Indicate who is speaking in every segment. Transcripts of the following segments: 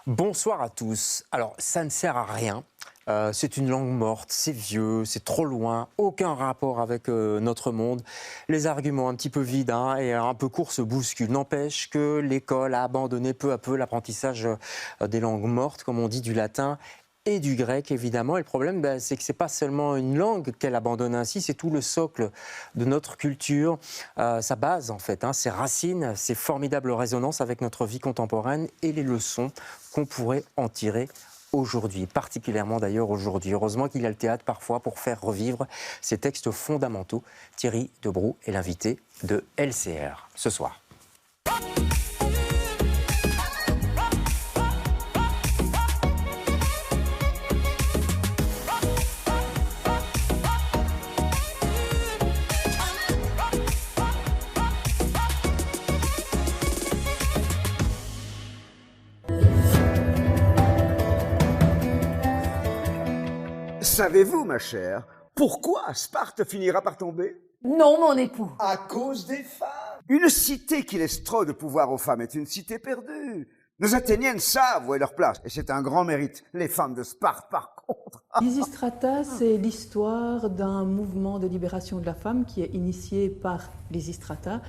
Speaker 1: Bonsoir à tous. Alors, ça ne sert à rien. C'est une langue morte, c'est vieux, c'est trop loin, aucun rapport avec notre monde. Les arguments un petit peu vides et un peu courts se bousculent. N'empêche que l'école a abandonné peu à peu l'apprentissage des langues mortes, comme on dit, du latin et du grec, évidemment. Et le problème, c'est que ce n'est pas seulement une langue qu'elle abandonne ainsi, c'est tout le socle de notre culture, sa base, en fait, ses racines, ses formidables résonances avec notre vie contemporaine et les leçons qu'on pourrait en tirer aujourd'hui, particulièrement d'ailleurs aujourd'hui. Heureusement qu'il y a le théâtre parfois pour faire revivre ces textes fondamentaux. Thierry Debroux est l'invité de LCR ce soir.
Speaker 2: Savez-vous, ma chère, pourquoi Sparte finira par tomber?
Speaker 3: Non, mon époux.
Speaker 2: À cause des femmes. Une cité qui laisse trop de pouvoir aux femmes est une cité perdue. Nos Athéniennes savent où est leur place, et c'est un grand mérite. Les femmes de Sparte, par contre.
Speaker 3: Lysistrata, c'est l'histoire d'un mouvement de libération de la femme qui est initié par Lysistrata,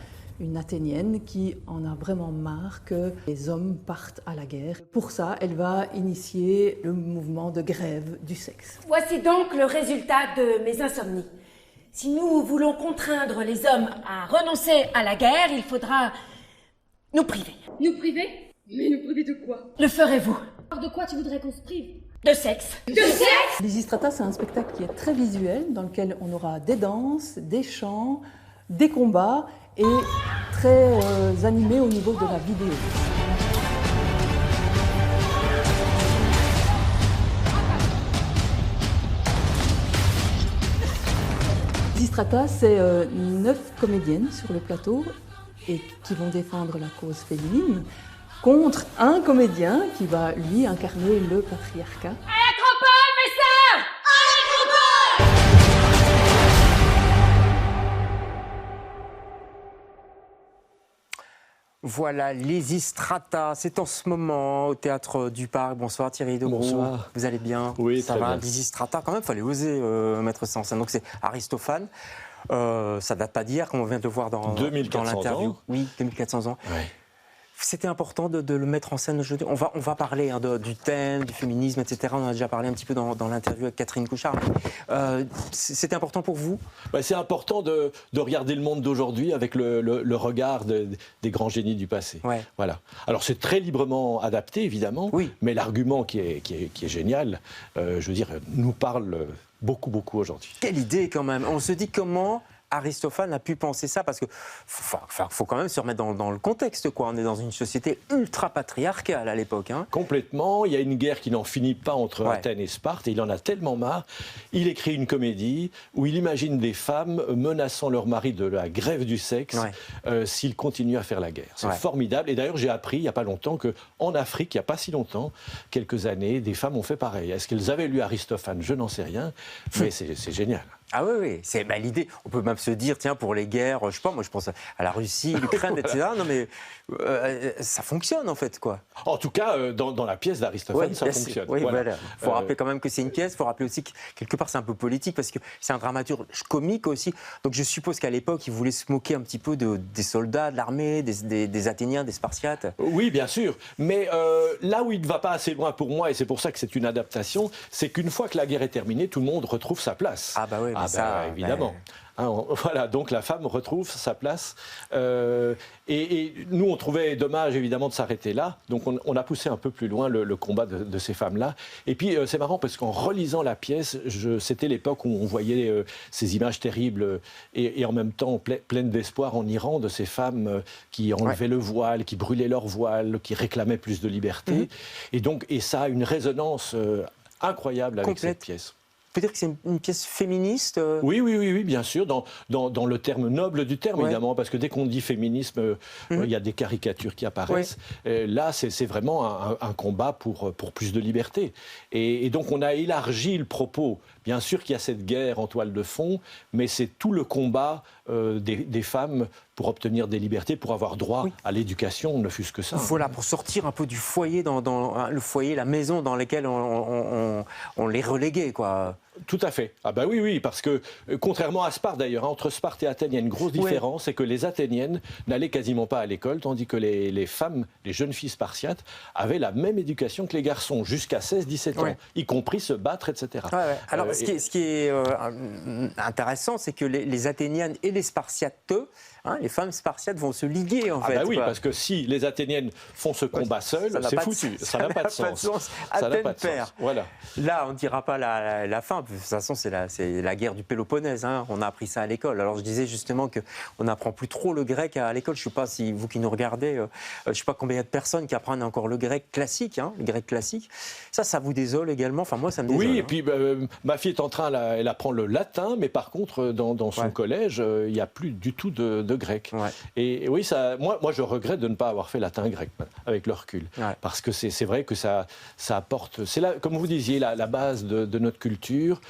Speaker 3: une Athénienne qui en a vraiment marre que les hommes partent à la guerre. Pour ça, elle va initier le mouvement de grève du sexe.
Speaker 4: Voici donc le résultat de mes insomnies. Si nous voulons contraindre les hommes à renoncer à la guerre, il faudra nous priver.
Speaker 5: Nous priver? Mais nous priver de quoi?
Speaker 4: Le ferez-vous?
Speaker 5: De quoi tu voudrais qu'on se prive?
Speaker 4: De sexe.
Speaker 5: De sexe?
Speaker 3: Lysistrata, c'est un spectacle qui est très visuel, dans lequel on aura des danses, des chants, des combats, et très animé au niveau de la vidéo. Lysistrata, c'est 9 comédiennes sur le plateau et qui vont défendre la cause féminine contre un comédien qui va, lui, incarner le patriarcat.
Speaker 1: Voilà, Lysistrata, c'est en ce moment au Théâtre du Parc. Bonsoir Thierry Debroux.
Speaker 6: Bonsoir.
Speaker 1: Vous allez bien?
Speaker 6: Oui,
Speaker 1: ça
Speaker 6: très
Speaker 1: va.
Speaker 6: bien.
Speaker 1: Lysistrata, quand même, il fallait oser mettre ça en scène. Donc c'est Aristophane. Ça date pas d'hier, comme on vient de le voir dans
Speaker 6: 2400
Speaker 1: l'interview.
Speaker 6: ans.
Speaker 1: Oui, 2400 ans.
Speaker 6: Ouais.
Speaker 1: C'était important de le mettre en scène aujourd'hui. On va parler du thème, du féminisme, etc. On en a déjà parlé un petit peu dans l'interview avec Catherine Couchard. C'était important pour vous?
Speaker 6: C'est important de regarder le monde d'aujourd'hui avec le regard des grands génies du passé.
Speaker 1: Ouais.
Speaker 6: Voilà. Alors c'est très librement adapté, évidemment,
Speaker 1: oui.
Speaker 6: Mais l'argument qui est génial, je veux dire, nous parle beaucoup aujourd'hui.
Speaker 1: Quelle idée quand même. On se dit comment Aristophane a pu penser ça, parce que faut quand même se remettre dans le contexte, quoi. On est dans une société ultra patriarcale à l'époque.
Speaker 6: Complètement. Il y a une guerre qui n'en finit pas entre Athènes et Sparte, et il en a tellement marre. Il écrit une comédie où il imagine des femmes menaçant leur mari de la grève du sexe s'ils continuent à faire la guerre. C'est formidable. Et d'ailleurs, j'ai appris il n'y a pas longtemps qu'en Afrique, il n'y a pas si longtemps, quelques années, des femmes ont fait pareil. Est-ce qu'elles avaient lu Aristophane? Je n'en sais rien, mais c'est génial.
Speaker 1: Ah oui, c'est l'idée. On peut même se dire, tiens, pour les guerres, je sais pas, moi je pense à la Russie, l'Ukraine, etc. Non mais ça fonctionne en fait, quoi.
Speaker 6: En tout cas, dans la pièce d'Aristophane, ça fonctionne.
Speaker 1: Oui, voilà. Il faut rappeler quand même que c'est une pièce. Il faut rappeler aussi que quelque part c'est un peu politique parce que c'est un dramaturge comique aussi. Donc je suppose qu'à l'époque, il voulait se moquer un petit peu des soldats, de l'armée, des Athéniens, des Spartiates.
Speaker 6: Oui, bien sûr. Mais là où il ne va pas assez loin pour moi, et c'est pour ça que c'est une adaptation, c'est qu'une fois que la guerre est terminée, tout le monde retrouve sa place.
Speaker 1: Ah bah oui. Ça,
Speaker 6: évidemment. Voilà, donc la femme retrouve sa place. Et nous, on trouvait dommage, évidemment, de s'arrêter là. Donc on a poussé un peu plus loin le combat de ces femmes-là. Et puis, c'est marrant parce qu'en relisant la pièce, c'était l'époque où on voyait ces images terribles et en même temps pleines d'espoir en Iran, de ces femmes qui enlevaient le voile, qui brûlaient leur voile, qui réclamaient plus de liberté. Et ça a une résonance incroyable avec cette pièce.
Speaker 1: On peut dire que c'est une pièce féministe
Speaker 6: Oui, bien sûr, dans le terme noble du terme, évidemment, parce que dès qu'on dit féminisme, il y a des caricatures qui apparaissent. Là, c'est vraiment un combat pour plus de liberté. Et donc, on a élargi le propos, bien sûr qu'il y a cette guerre en toile de fond, mais c'est tout le combat des femmes pour obtenir des libertés, pour avoir droit à l'éducation, ne fût-ce que ça.
Speaker 1: Voilà, pour sortir un peu du foyer, dans le foyer, la maison dans laquelle on les reléguait, quoi.
Speaker 6: Tout à fait. Ah bah oui, parce que contrairement à Sparte d'ailleurs, entre Sparte et Athènes, il y a une grosse différence, c'est que les Athéniennes n'allaient quasiment pas à l'école, tandis que les femmes, les jeunes filles spartiates, avaient la même éducation que les garçons, jusqu'à 16-17 ans, y compris se battre, etc.
Speaker 1: Alors, ce qui est intéressant, c'est que les Athéniennes et les Spartiates, les femmes spartiates vont se liguer, en fait.
Speaker 6: Bah oui, parce que si les Athéniennes font ce combat seules, c'est foutu. Ça n'a pas de sens.
Speaker 1: Athènes perd.
Speaker 6: Voilà.
Speaker 1: Là, on ne dira pas la fin. De toute façon, c'est la guerre du Péloponnèse. On a appris ça à l'école. Alors, je disais justement qu'on n'apprend plus trop le grec à l'école. Je ne sais pas si vous qui nous regardez, je ne sais pas combien il y a de personnes qui apprennent encore le grec classique. Le grec classique. Ça vous désole également? Enfin, moi, ça me désole.
Speaker 6: Oui, et puis ma fille est en train, elle apprend le latin, mais par contre, dans son collège, il n'y a plus du tout de grec.
Speaker 1: Ouais.
Speaker 6: Et oui, moi, je regrette de ne pas avoir fait latin-grec avec le recul. Ouais. Parce que c'est vrai que ça apporte... C'est là, comme vous disiez, la base de notre culture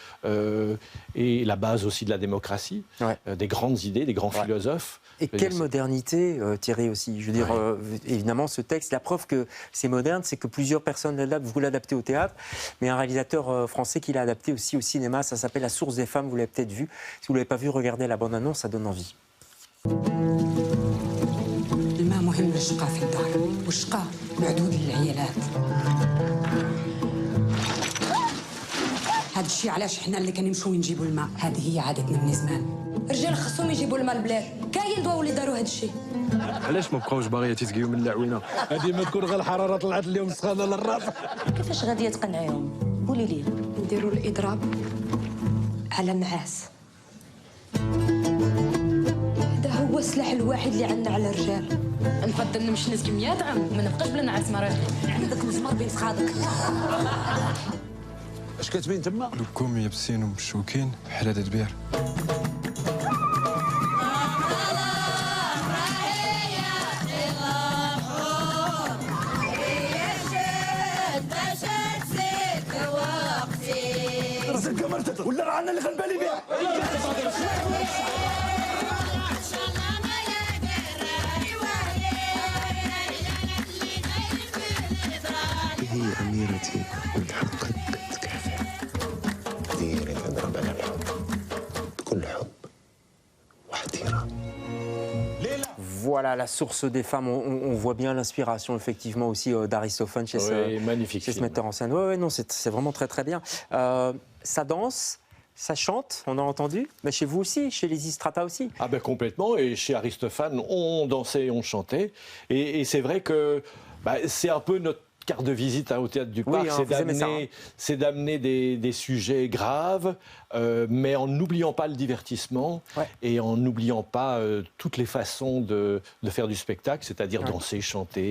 Speaker 6: et la base aussi de la démocratie, des grandes idées, des grands philosophes.
Speaker 1: Et quelle modernité, Thierry, aussi. Je veux dire, évidemment, ce texte, la preuve que c'est moderne, c'est que plusieurs personnes l'adaptent. Vous l'adaptez au théâtre, mais un réalisateur français qui l'a adapté aussi au cinéma, ça s'appelle La Source des femmes, vous l'avez peut-être vu. Si vous ne l'avez pas vu, regardez la bande-annonce, ça donne envie.
Speaker 7: الماء مهم للشقاء في الدار والشقاء معدود للعيالات. هذا الشيء علاش حنا اللي كنمشيو نجيبوا الماء، هذه هي عادتنا من زمان. الرجال خصهم يجيبوا الماء للبلاد، كاين دواو اللي داروا هذا الشيء.
Speaker 8: علاش ما بقاوش باغيات يتقيو من العوينه؟ هذه ما تكون غير الحراره طلعت اليوم سخانه للراس.
Speaker 9: كيفاش غادي تقنعيهم؟ قولي لي.
Speaker 7: نديروا الاضراب على النعاس. هو السلاح الوحيد اللي عندنا على الرجال.
Speaker 9: نفضل نمشي نسقي 100 عام ما نبقاش بلا نعاس مريض.
Speaker 7: عندك مزمر بين فخادك.
Speaker 8: اش كتبين تما؟ دوكم يابسين ومشوكين بحال هذا دبير. راسك مرتد ولا راه عندنا اللي غنبالي بها.
Speaker 10: هي أميرتي من حقك تكافح. ديري تضرب على الحب بكل حب واحترام.
Speaker 1: Voilà, La Source des femmes. On voit bien l'inspiration, effectivement, aussi d'Aristophane chez ce metteur en scène. Oui, non, c'est vraiment très, très bien. Ça danse, ça chante, on a entendu, mais chez vous aussi, chez les Istrata aussi.
Speaker 6: Ah ben complètement, et chez Aristophane, on dansait, on chantait. Et c'est vrai que c'est un peu notre carte de visite au Théâtre du Parc, c'est d'amener des sujets graves, mais en n'oubliant pas le divertissement et en n'oubliant pas toutes les façons de faire du spectacle, c'est-à-dire danser, chanter.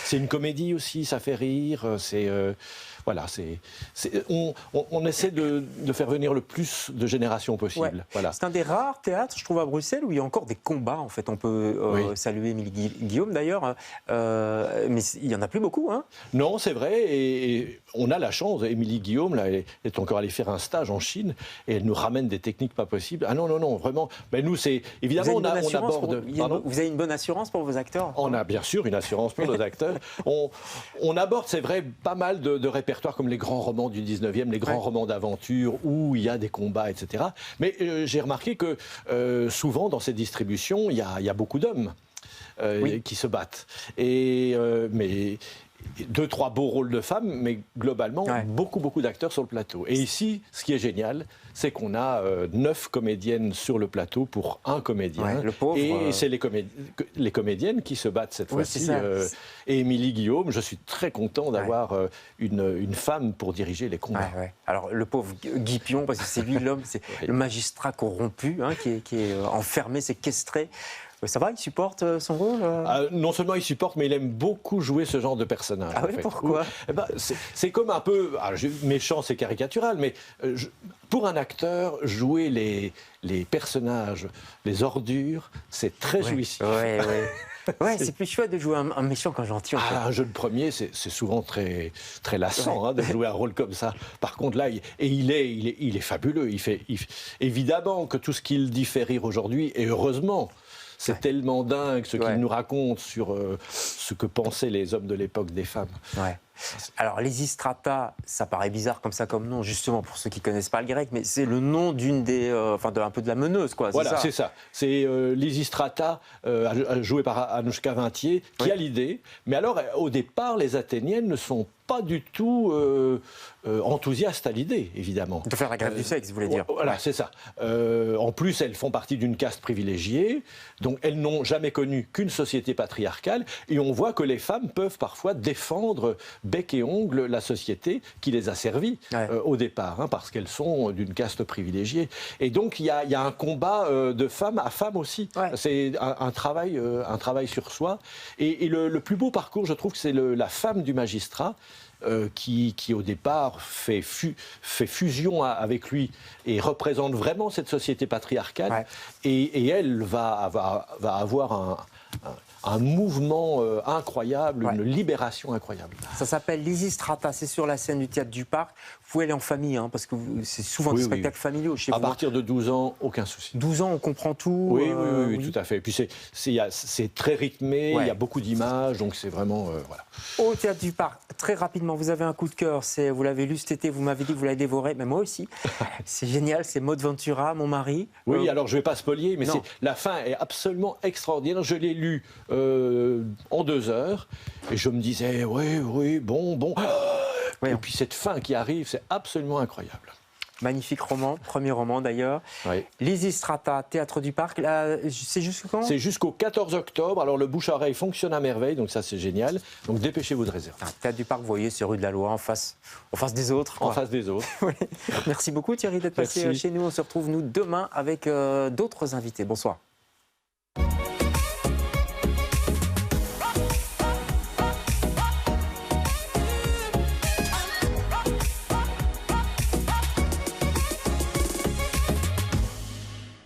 Speaker 6: C'est une comédie aussi, ça fait rire. Voilà, on essaie de faire venir le plus de générations possible. Voilà.
Speaker 1: C'est un des rares théâtres, je trouve, à Bruxelles, où il y a encore des combats, en fait. On peut saluer Émilie Guillaume, d'ailleurs, mais il n'y en a plus beaucoup, hein.
Speaker 6: Non, c'est vrai, et on a la chance. Émilie Guillaume, là, elle est encore allée faire un stage en Chine, et elle nous ramène des techniques pas possibles. Ah non, vraiment. Ben nous, c'est évidemment, on aborde.
Speaker 1: Vous avez une bonne assurance pour vos acteurs?
Speaker 6: On a bien sûr une assurance pour nos acteurs. On aborde, c'est vrai, pas mal de répertoires comme les grands romans du 19e, les grands romans d'aventure où il y a des combats, etc. Mais j'ai remarqué que souvent, dans ces distributions, il y a beaucoup d'hommes qui se battent. Mais 2-3 beaux rôles de femmes, mais globalement, beaucoup d'acteurs sur le plateau. Et ici, ce qui est génial, c'est qu'on a 9 comédiennes sur le plateau pour un comédien.
Speaker 1: Le pauvre,
Speaker 6: et c'est les comédiennes qui se battent cette fois-ci. Et Émilie Guillaume, je suis très content d'avoir une femme pour diriger les combats.
Speaker 1: Alors, le pauvre Guy Pion, parce que c'est lui l'homme, c'est le magistrat corrompu, qui est enfermé, séquestré. Ça va, il supporte son rôle
Speaker 6: Non seulement il supporte, mais il aime beaucoup jouer ce genre de personnage.
Speaker 1: Ah oui, pourquoi
Speaker 6: c'est comme un peu... méchant, c'est caricatural, mais pour un acteur, jouer les personnages, les ordures, c'est très jouissif.
Speaker 1: Ouais, c'est plus chouette de jouer un méchant qu'un gentil. En fait.
Speaker 6: Un jeu de premier, c'est souvent très, très lassant de jouer un rôle comme ça. Par contre, là, il est fabuleux. Évidemment que tout ce qu'il dit fait rire aujourd'hui, et heureusement. C'est tellement dingue ce qu'il nous raconte sur ce que pensaient les hommes de l'époque des femmes.
Speaker 1: Ouais. Alors, Lysistrata, ça paraît bizarre comme ça comme nom, justement pour ceux qui ne connaissent pas le grec, mais c'est le nom d'une des, un peu de la meneuse, quoi.
Speaker 6: Voilà, c'est ça. C'est Lysistrata, joué par Anouchka Vintier, qui a l'idée. Mais alors, au départ, les Athéniennes ne sont pas du tout enthousiastes à l'idée, évidemment.
Speaker 1: De faire la grève du sexe, vous voulez dire.
Speaker 6: Voilà, c'est ça. En plus, elles font partie d'une caste privilégiée, donc elles n'ont jamais connu qu'une société patriarcale, et on voit que les femmes peuvent parfois défendre bec et ongle la société qui les a servies au départ, parce qu'elles sont d'une caste privilégiée. Et donc, il y a un combat de femme à femme aussi. Ouais. C'est un travail sur soi. Et le plus beau parcours, je trouve que c'est la femme du magistrat, qui au départ fait fusion avec lui et représente vraiment cette société patriarcale. Ouais. Et elle va avoir un mouvement incroyable, une libération incroyable.
Speaker 1: Ça s'appelle Lysistrata, c'est sur la scène du Théâtre du Parc. Vous pouvez aller en famille, parce que c'est souvent des spectacles familiaux chez vous.
Speaker 6: À partir de 12 ans, aucun souci.
Speaker 1: 12 ans, on comprend tout.
Speaker 6: Oui, tout à fait. Et puis c'est très rythmé, il y a beaucoup d'images, donc c'est vraiment... voilà.
Speaker 1: Au Théâtre du Parc, très rapidement, vous avez un coup de cœur, vous l'avez lu cet été, vous m'avez dit que vous l'avez dévoré, mais moi aussi. C'est génial, c'est Maud Ventura, mon mari.
Speaker 6: Oui, alors je ne vais pas spoiler, mais la fin est absolument extraordinaire. Je l'ai lu en 2 heures, et je me disais, oui, bon. Et puis cette fin qui arrive, c'est absolument incroyable.
Speaker 1: Magnifique roman, premier roman d'ailleurs. Oui. Lysistrata, Théâtre du Parc, c'est jusqu'au quand ?
Speaker 6: C'est jusqu'au 14 octobre. Alors le bouche-à-oreille fonctionne à merveille, donc ça c'est génial. Donc dépêchez-vous de réserver.
Speaker 1: Théâtre du Parc, vous voyez, c'est rue de la Loi, en face des autres.
Speaker 6: En face des autres.
Speaker 1: Oui. Merci beaucoup Thierry d'être passé chez nous. On se retrouve nous demain avec d'autres invités. Bonsoir.